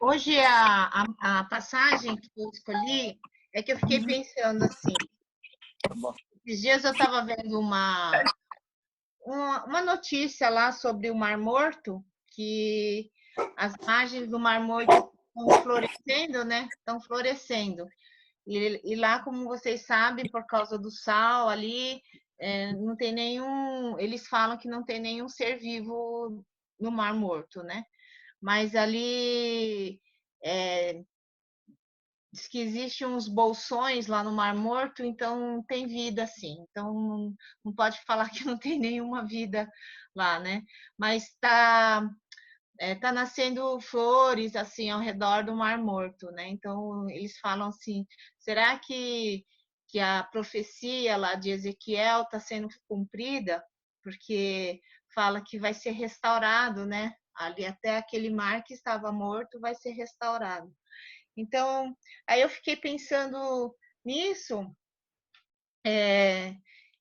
Hoje a passagem que eu escolhi é que eu fiquei pensando assim. Esses dias eu estava vendo uma notícia lá sobre o Mar Morto, que as margens do Mar Morto estão florescendo, né? Estão florescendo. E lá, como vocês sabem, por causa do sal ali, não tem nenhum. Eles falam que não tem nenhum ser vivo no Mar Morto, né? Mas ali diz que existem uns bolsões lá no Mar Morto, então tem vida, sim. Então não pode falar que não tem nenhuma vida lá, né? Mas tá nascendo flores assim ao redor do Mar Morto, né? Então eles falam assim: será que a profecia lá de Ezequiel está sendo cumprida? Porque fala que vai ser restaurado, né? Ali até aquele mar que estava morto vai ser restaurado. Então, aí eu fiquei pensando nisso,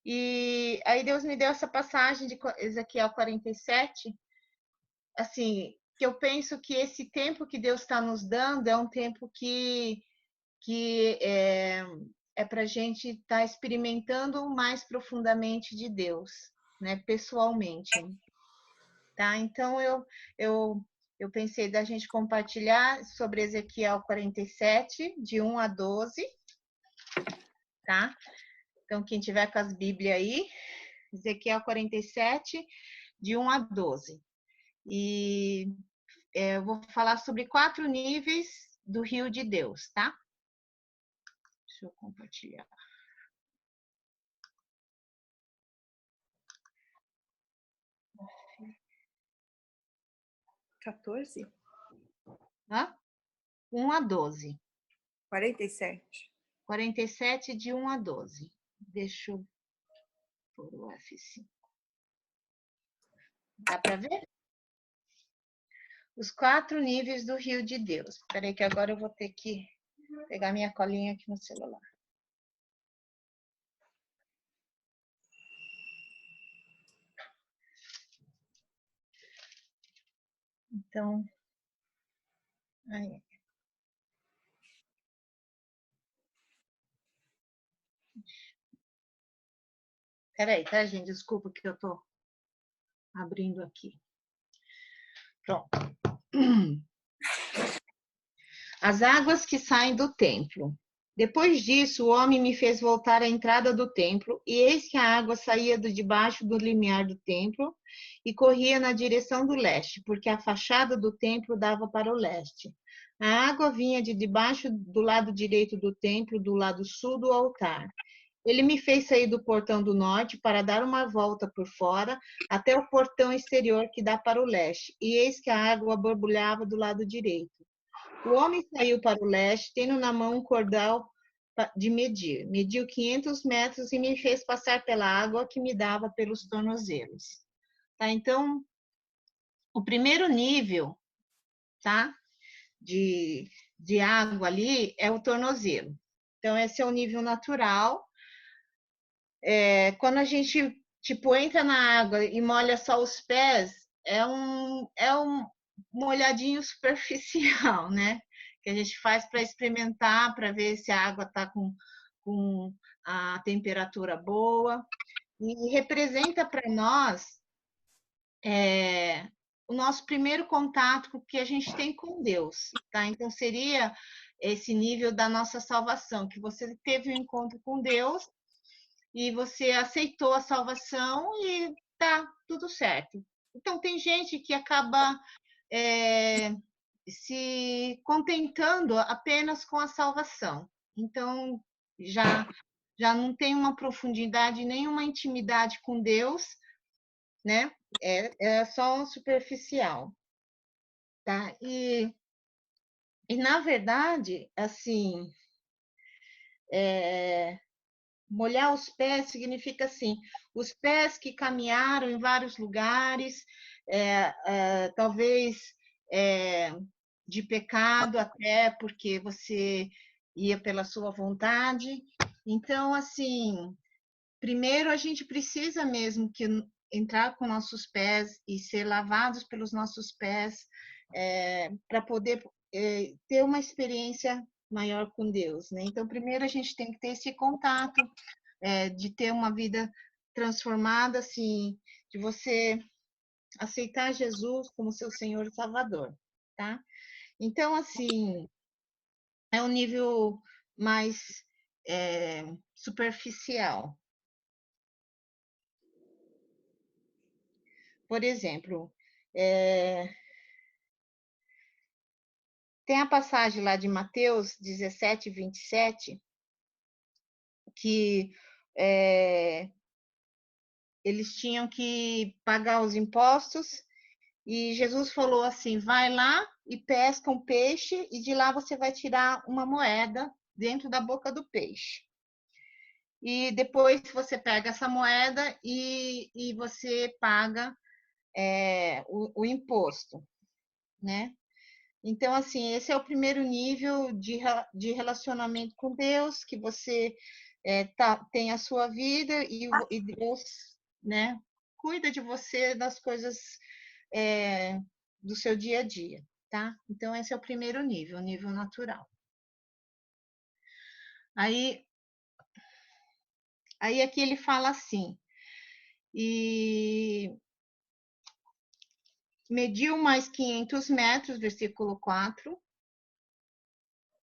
e aí Deus me deu essa passagem de Ezequiel 47, assim, que eu penso que esse tempo que Deus está nos dando é um tempo que é para a gente estar experimentando mais profundamente de Deus, né, pessoalmente. Tá? Então, eu pensei da gente compartilhar sobre Ezequiel 47, de 1 a 12, tá? Então, quem tiver com as Bíblias aí, Ezequiel 47, de 1 a 12. E eu vou falar sobre 4 níveis do rio de Deus, tá? Deixa eu compartilhar. (14? 1 a 12. 47. 47 de 1 a 12. Deixa eu pôr o F5. Dá para ver? Os 4 níveis do rio de Deus. Espera aí que agora eu vou ter que pegar minha colinha aqui no celular. Então, aí. Peraí, tá, gente? Desculpa que eu tô abrindo aqui. Pronto. As águas que saem do templo. Depois disso, o homem me fez voltar à entrada do templo, e eis que a água saía de debaixo do limiar do templo e corria na direção do leste, porque a fachada do templo dava para o leste. A água vinha de debaixo do lado direito do templo, do lado sul do altar. Ele me fez sair do portão do norte para dar uma volta por fora até o portão exterior que dá para o leste, e eis que a água borbulhava do lado direito. O homem saiu para o leste, tendo na mão um cordel de medir. Mediu 500 metros e me fez passar pela água que me dava pelos tornozelos. Tá? Então, o primeiro nível, tá? De água ali é o tornozelo. Então, esse é o nível natural. Quando a gente, tipo, entra na água e molha só os pés, é um molhadinho superficial, né? Que a gente faz para experimentar, para ver se a água está com a temperatura boa. E representa para nós o nosso primeiro contato que a gente tem com Deus, tá? Então, seria esse nível da nossa salvação, que você teve um encontro com Deus e você aceitou a salvação e tá tudo certo. Então, tem gente que acaba se contentando apenas com a salvação. Então, já não tem uma profundidade, nem uma intimidade com Deus, né? É só um superficial, tá? E na verdade, assim, molhar os pés significa assim, os pés que caminharam em vários lugares, talvez de pecado até porque você ia pela sua vontade. Então, assim, primeiro a gente precisa mesmo que entrar com nossos pés e ser lavados pelos nossos pés para poder ter uma experiência maior com Deus, né? Então, primeiro a gente tem que ter esse contato, de ter uma vida transformada, assim, de você aceitar Jesus como seu Senhor e Salvador, tá? Então, assim, é um nível mais superficial. Por exemplo, tem a passagem lá de Mateus 17, 27, que eles tinham que pagar os impostos, e Jesus falou assim: vai lá e pesca um peixe, e de lá você vai tirar uma moeda dentro da boca do peixe. E depois você pega essa moeda e você paga o imposto, né? Então, assim, esse é o primeiro nível de relacionamento com Deus, que você tem a sua vida e Deus, né, cuida de você das coisas do seu dia a dia, tá? Então, esse é o primeiro nível, o nível natural. Aí aqui ele fala assim, e mediu mais 500 metros, versículo 4,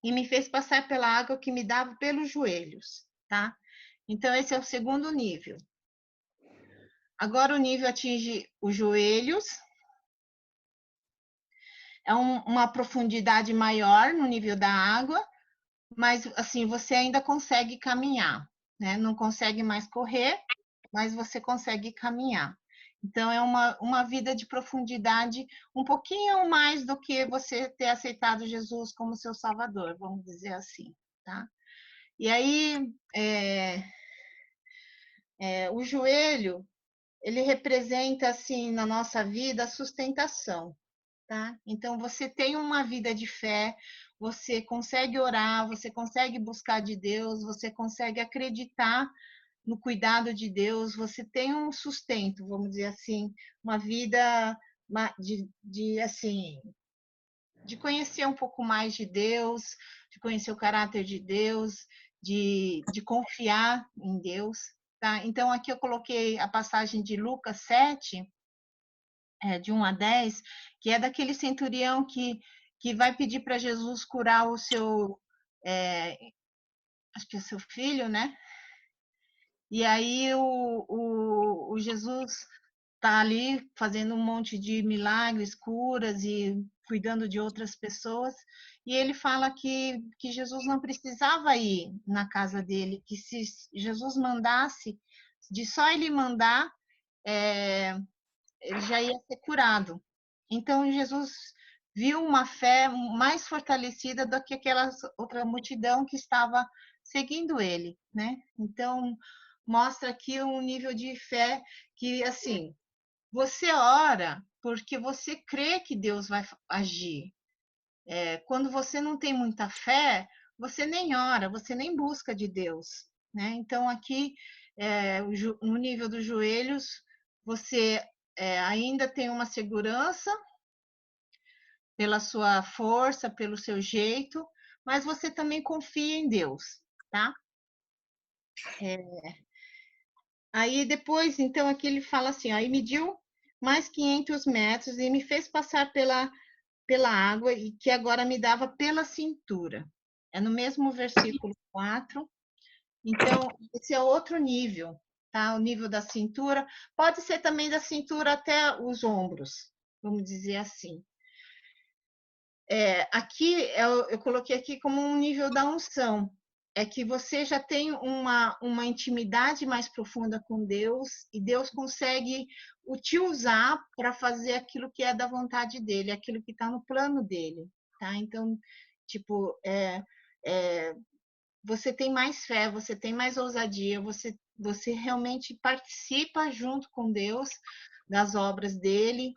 e me fez passar pela água que me dava pelos joelhos, tá? Então, esse é o segundo nível. Agora, o nível atinge os joelhos, é uma profundidade maior no nível da água, mas, assim, você ainda consegue caminhar, né? Não consegue mais correr, mas você consegue caminhar. Então, é uma vida de profundidade um pouquinho mais do que você ter aceitado Jesus como seu Salvador, vamos dizer assim, tá? E aí, o joelho, ele representa, assim, na nossa vida, a sustentação, tá? Então, você tem uma vida de fé, você consegue orar, você consegue buscar de Deus, você consegue acreditar no cuidado de Deus, você tem um sustento, vamos dizer assim, uma vida assim, de conhecer um pouco mais de Deus, de conhecer o caráter de Deus, de confiar em Deus, tá? Então, aqui eu coloquei a passagem de Lucas 7, de 1 a 10, que é daquele centurião que vai pedir para Jesus curar o seu, acho que é o seu filho, né? E aí o Jesus está ali fazendo um monte de milagres, curas e cuidando de outras pessoas. E ele fala que Jesus não precisava ir na casa dele, que se Jesus mandasse, de só ele mandar, ele já ia ser curado. Então Jesus viu uma fé mais fortalecida do que aquela outra multidão que estava seguindo ele, né? Então mostra aqui um nível de fé que, assim, você ora porque você crê que Deus vai agir. Quando você não tem muita fé, você nem ora, você nem busca de Deus, né? Então aqui, no nível dos joelhos, você ainda tem uma segurança pela sua força, pelo seu jeito, mas você também confia em Deus, tá? Aí depois, então, aqui ele fala assim, aí mediu mais 500 metros e me fez passar pela água e que agora me dava pela cintura. É no mesmo versículo 4. Então, esse é outro nível, tá? O nível da cintura. Pode ser também da cintura até os ombros, vamos dizer assim. Aqui, eu coloquei aqui como um nível da unção. É que você já tem uma intimidade mais profunda com Deus e Deus consegue te usar para fazer aquilo que é da vontade dele, aquilo que está no plano dele, tá? Então, tipo, você tem mais fé, você tem mais ousadia, você realmente participa junto com Deus das obras dele,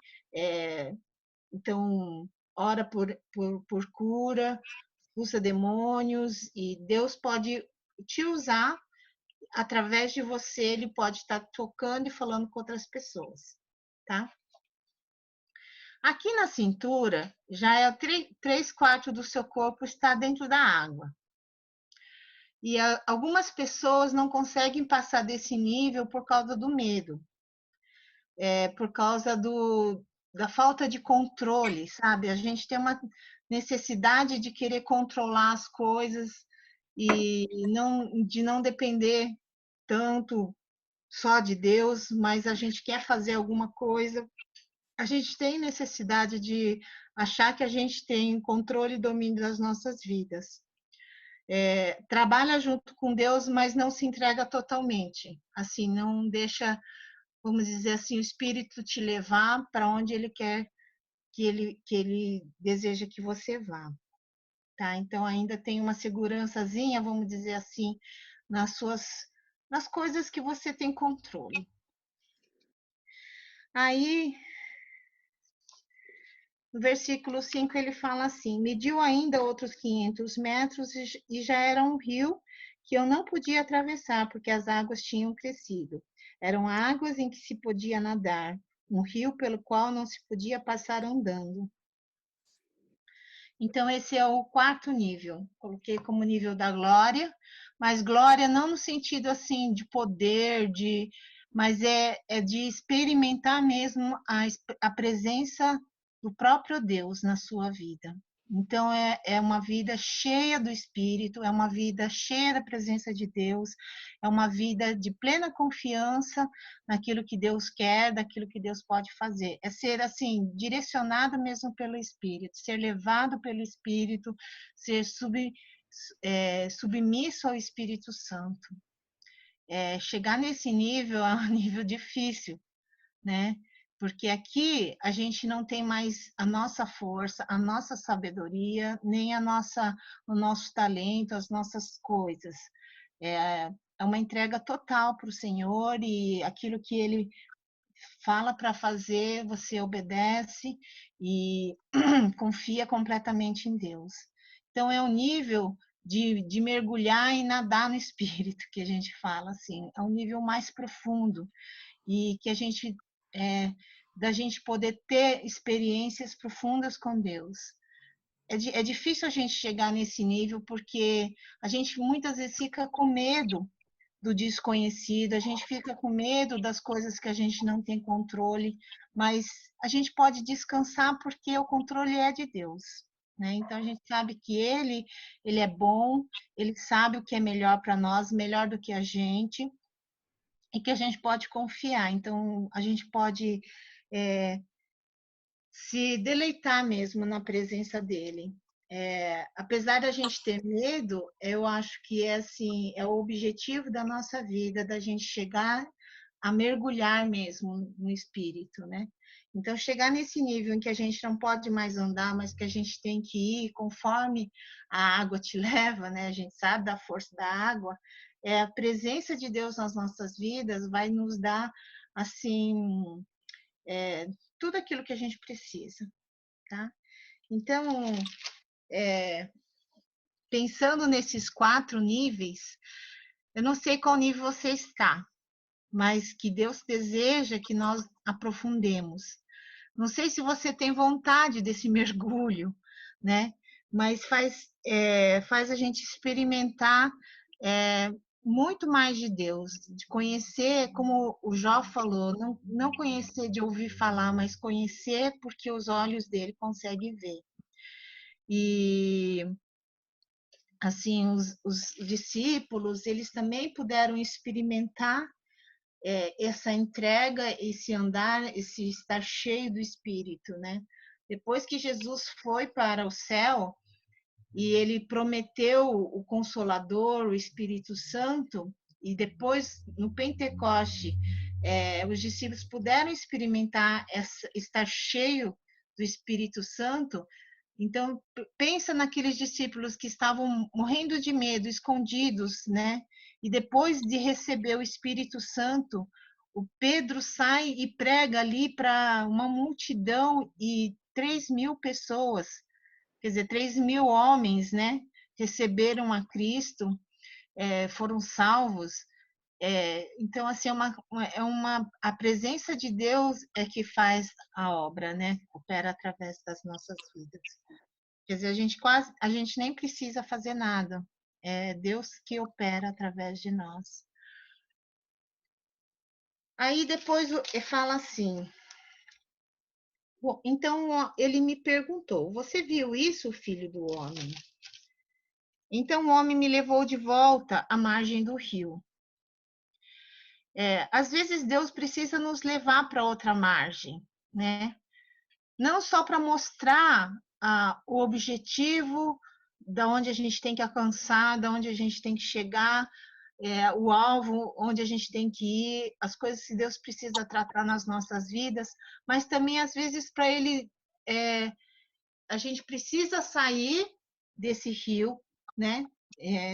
então, ora por cura, expulsa demônios, e Deus pode te usar através de você, ele pode estar tocando e falando com outras pessoas, tá? Aqui na cintura, já é 3/4 do seu corpo está dentro da água. E algumas pessoas não conseguem passar desse nível por causa do medo, por causa da falta de controle, sabe? A gente tem uma necessidade de querer controlar as coisas e de não depender tanto só de Deus, mas a gente quer fazer alguma coisa. A gente tem necessidade de achar que a gente tem controle e domínio das nossas vidas. Trabalha junto com Deus, mas não se entrega totalmente. Assim, não deixa, vamos dizer assim, o Espírito te levar para onde Ele quer que ele deseja que você vá, tá? Então ainda tem uma segurançazinha, vamos dizer assim, nas coisas que você tem controle. Aí, no versículo 5, ele fala assim: mediu ainda outros 500 metros e já era um rio que eu não podia atravessar, porque as águas tinham crescido. Eram águas em que se podia nadar, um rio pelo qual não se podia passar andando. Então, esse é o 4º nível. Coloquei como nível da glória, mas glória não no sentido assim de poder, mas é de experimentar mesmo a presença do próprio Deus na sua vida. Então, é uma vida cheia do Espírito, é uma vida cheia da presença de Deus, é uma vida de plena confiança naquilo que Deus quer, daquilo que Deus pode fazer. É ser, assim, direcionado mesmo pelo Espírito, ser levado pelo Espírito, ser submisso ao Espírito Santo. Chegar nesse nível é um nível difícil, né? Porque aqui a gente não tem mais a nossa força, a nossa sabedoria, nem o nosso talento, as nossas coisas. É uma entrega total para o Senhor e aquilo que Ele fala para fazer, você obedece e confia completamente em Deus. Então, é um nível de mergulhar e nadar no Espírito, que a gente fala assim, é um nível mais profundo e que da gente poder ter experiências profundas com Deus. É difícil a gente chegar nesse nível porque a gente muitas vezes fica com medo do desconhecido, a gente fica com medo das coisas que a gente não tem controle, mas a gente pode descansar porque o controle é de Deus, né? Então a gente sabe que ele é bom, ele sabe o que é melhor para nós, melhor do que a gente, e que a gente pode confiar. Então, a gente pode se deleitar mesmo na presença dele. Apesar da gente ter medo, eu acho que assim, é o objetivo da nossa vida, da gente chegar a mergulhar mesmo no espírito, né? Então, chegar nesse nível em que a gente não pode mais andar, mas que a gente tem que ir conforme a água te leva, né? A gente sabe da força da água. A presença de Deus nas nossas vidas vai nos dar, assim, tudo aquilo que a gente precisa, tá? Então, pensando nesses 4 níveis, eu não sei qual nível você está, mas que Deus deseja que nós aprofundemos. Não sei se você tem vontade desse mergulho, né? Mas faz a gente experimentar muito mais de Deus, de conhecer, como o Jó falou, não conhecer de ouvir falar, mas conhecer porque os olhos dele conseguem ver. E assim, os discípulos, eles também puderam experimentar essa entrega, esse andar, esse estar cheio do Espírito, né? Depois que Jesus foi para o céu e ele prometeu o Consolador, o Espírito Santo, e depois no Pentecoste os discípulos puderam experimentar estar cheio do Espírito Santo. Então, pensa naqueles discípulos que estavam morrendo de medo, escondidos, né? E depois de receber o Espírito Santo, o Pedro sai e prega ali para uma multidão e 3.000 pessoas, quer dizer, 3.000 homens, né? Receberam a Cristo, foram salvos. Então, assim, a presença de Deus é que faz a obra, né? Opera através das nossas vidas. Quer dizer, a gente nem precisa fazer nada. É Deus que opera através de nós. Aí depois fala assim. Bom, então ele me perguntou: Você viu isso, filho do homem? Então o homem me levou de volta à margem do rio. Às vezes Deus precisa nos levar para outra margem, né? Não só para mostrar o objetivo, da onde a gente tem que alcançar, da onde a gente tem que chegar, o alvo, onde a gente tem que ir, as coisas que Deus precisa tratar nas nossas vidas, mas também às vezes para Ele a gente precisa sair desse rio, né?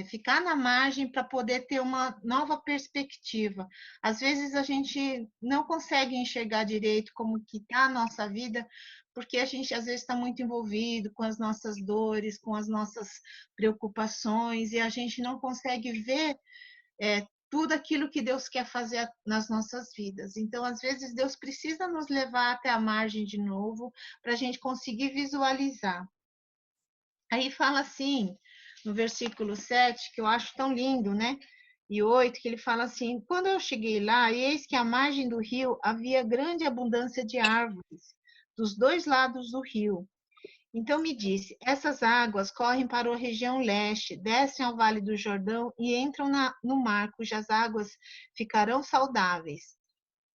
Ficar na margem para poder ter uma nova perspectiva. Às vezes a gente não consegue enxergar direito como que está a nossa vida, porque a gente às vezes está muito envolvido com as nossas dores, com as nossas preocupações, e a gente não consegue ver tudo aquilo que Deus quer fazer nas nossas vidas. Então, às vezes, Deus precisa nos levar até a margem de novo para a gente conseguir visualizar. Aí fala assim, no versículo 7, que eu acho tão lindo, né? E 8, que ele fala assim: Quando eu cheguei lá, eis que à margem do rio havia grande abundância de árvores, dos dois lados do rio. Então me disse: Essas águas correm para a região leste, descem ao Vale do Jordão e entram no mar, cujas águas ficarão saudáveis.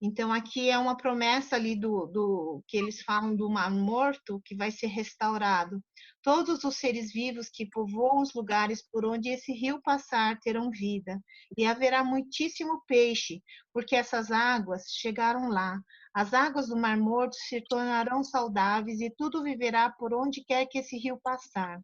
Então, aqui é uma promessa ali do que eles falam do Mar Morto, que vai ser restaurado. Todos os seres vivos que povoam os lugares por onde esse rio passar terão vida, e haverá muitíssimo peixe, porque essas águas chegaram lá. As águas do Mar Morto se tornarão saudáveis, e tudo viverá por onde quer que esse rio passar.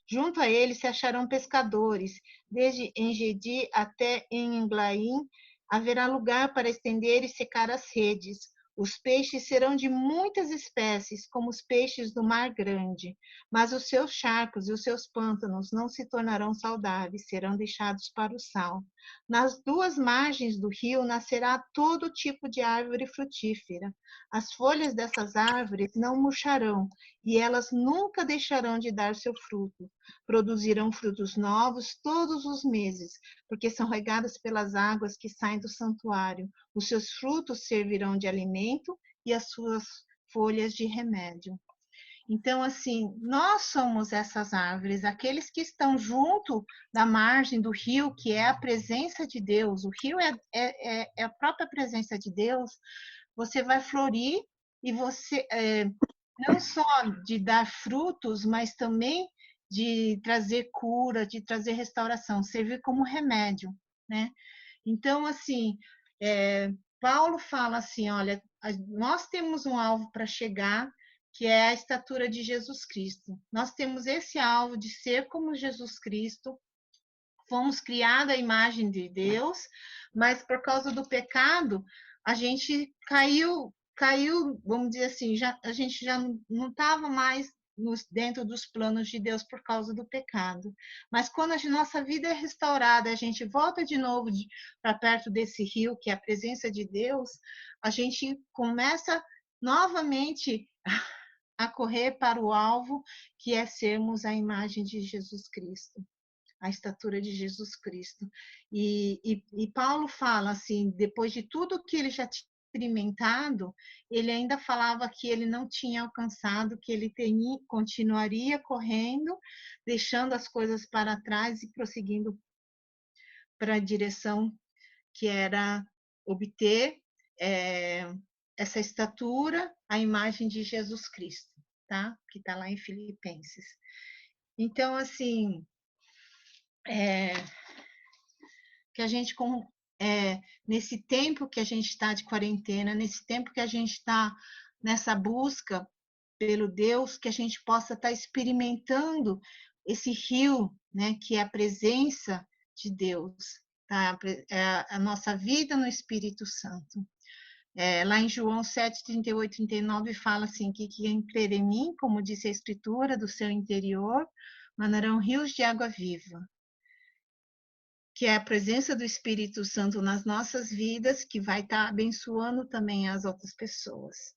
Junto a ele se acharão pescadores, desde Engedi até em Englaim, haverá lugar para estender e secar as redes. Os peixes serão de muitas espécies, como os peixes do mar grande, mas os seus charcos e os seus pântanos não se tornarão saudáveis, serão deixados para o sal. Nas duas margens do rio nascerá todo tipo de árvore frutífera. As folhas dessas árvores não murcharão, e elas nunca deixarão de dar seu fruto. Produzirão frutos novos todos os meses, porque são regadas pelas águas que saem do santuário. Os seus frutos servirão de alimento e as suas folhas de remédio. Então, assim, nós somos essas árvores, aqueles que estão junto da margem do rio, que é a presença de Deus. O rio é a própria presença de Deus. Você vai florir e você não só de dar frutos, mas também de trazer cura, de trazer restauração, servir como remédio, né? Então, assim, Paulo fala assim, olha, nós temos um alvo para chegar, que é a estatura de Jesus Cristo. Nós temos esse alvo de ser como Jesus Cristo, fomos criados à imagem de Deus, mas por causa do pecado, a gente caiu, vamos dizer assim, a gente já não estava mais dentro dos planos de Deus por causa do pecado. Mas quando a nossa vida é restaurada, a gente volta de novo para perto desse rio, que é a presença de Deus, a gente começa novamente a correr para o alvo, que é sermos a imagem de Jesus Cristo, a estatura de Jesus Cristo. E Paulo fala assim, depois de tudo que ele já tinha experimentado, ele ainda falava que ele não tinha alcançado, que ele continuaria correndo, deixando as coisas para trás e prosseguindo para a direção que era obter essa estatura, a imagem de Jesus Cristo, tá? Que está lá em Filipenses. Então, assim, que a gente, nesse tempo que a gente está de quarentena, nesse tempo que a gente está nessa busca pelo Deus, que a gente possa estar experimentando esse rio, né, que é a presença de Deus, tá? A nossa vida no Espírito Santo. Lá em João 7, 38, 39, fala assim, que quem crer em mim, como disse a Escritura, do seu interior, manarão rios de água viva. que é a presença do Espírito Santo nas nossas vidas, que vai estar abençoando também as outras pessoas.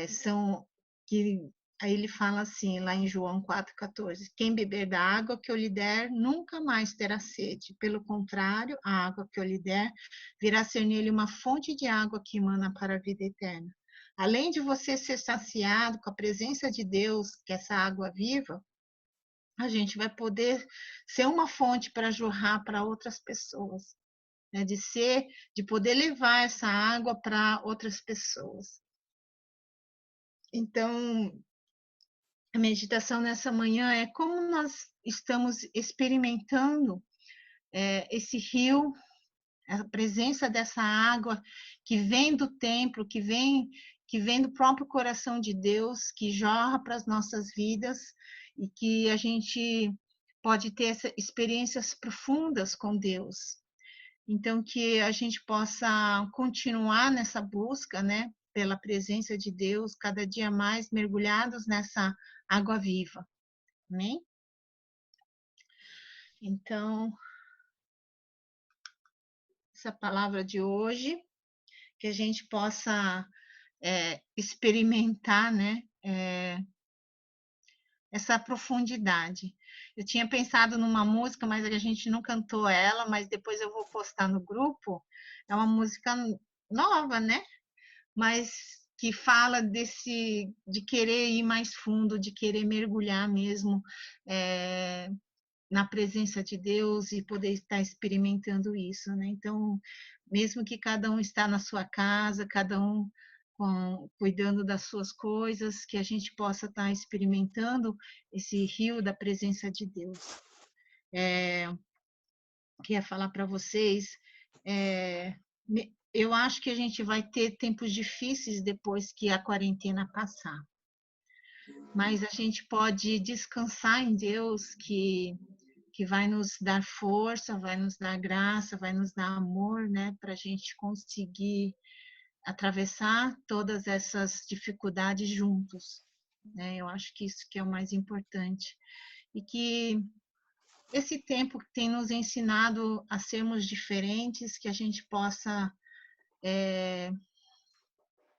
São que aí ele fala assim, lá em João 4,14: quem beber da água que eu lhe der, nunca mais terá sede. Pelo contrário, a água que eu lhe der virá ser nele uma fonte de água que emana para a vida eterna. Além de você ser saciado com a presença de Deus, que é essa água viva, a gente vai poder ser uma fonte para jorrar para outras pessoas, né? De poder levar essa água para outras pessoas. Então, a meditação nessa manhã é como nós estamos experimentando esse rio, a presença dessa água que vem do templo, que vem do próprio coração de Deus, que jorra para as nossas vidas e que a gente pode ter experiências profundas com Deus. Então, que a gente possa continuar nessa busca, né, pela presença de Deus, cada dia mais mergulhados nessa água viva. Amém? Então, essa palavra de hoje, que a gente possa experimentar, né, essa profundidade. Eu tinha pensado numa música, mas a gente não cantou ela, mas depois eu vou postar no grupo. É uma música nova, né? Mas que fala de querer ir mais fundo, de querer mergulhar mesmo na presença de Deus e poder estar experimentando isso, né? Então, mesmo que cada um está na sua casa, cada um cuidando das suas coisas, que a gente possa estar experimentando esse rio da presença de Deus. Queria falar para vocês, eu acho que a gente vai ter tempos difíceis depois que a quarentena passar, mas a gente pode descansar em Deus, que vai nos dar força, vai nos dar graça, vai nos dar amor, né, para a gente conseguir atravessar todas essas dificuldades juntos, né? Eu acho que isso que é o mais importante. E que esse tempo tem nos ensinado a sermos diferentes, que a gente possa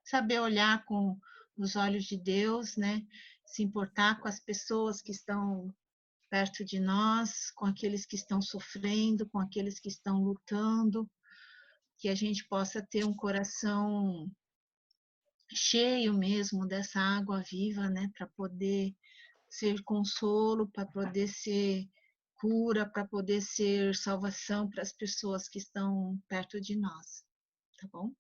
saber olhar com os olhos de Deus, né? Se importar com as pessoas que estão perto de nós, com aqueles que estão sofrendo, com aqueles que estão lutando, que a gente possa ter um coração cheio mesmo dessa água viva, né, para poder ser consolo, para poder ser cura, para poder ser salvação para as pessoas que estão perto de nós, tá bom?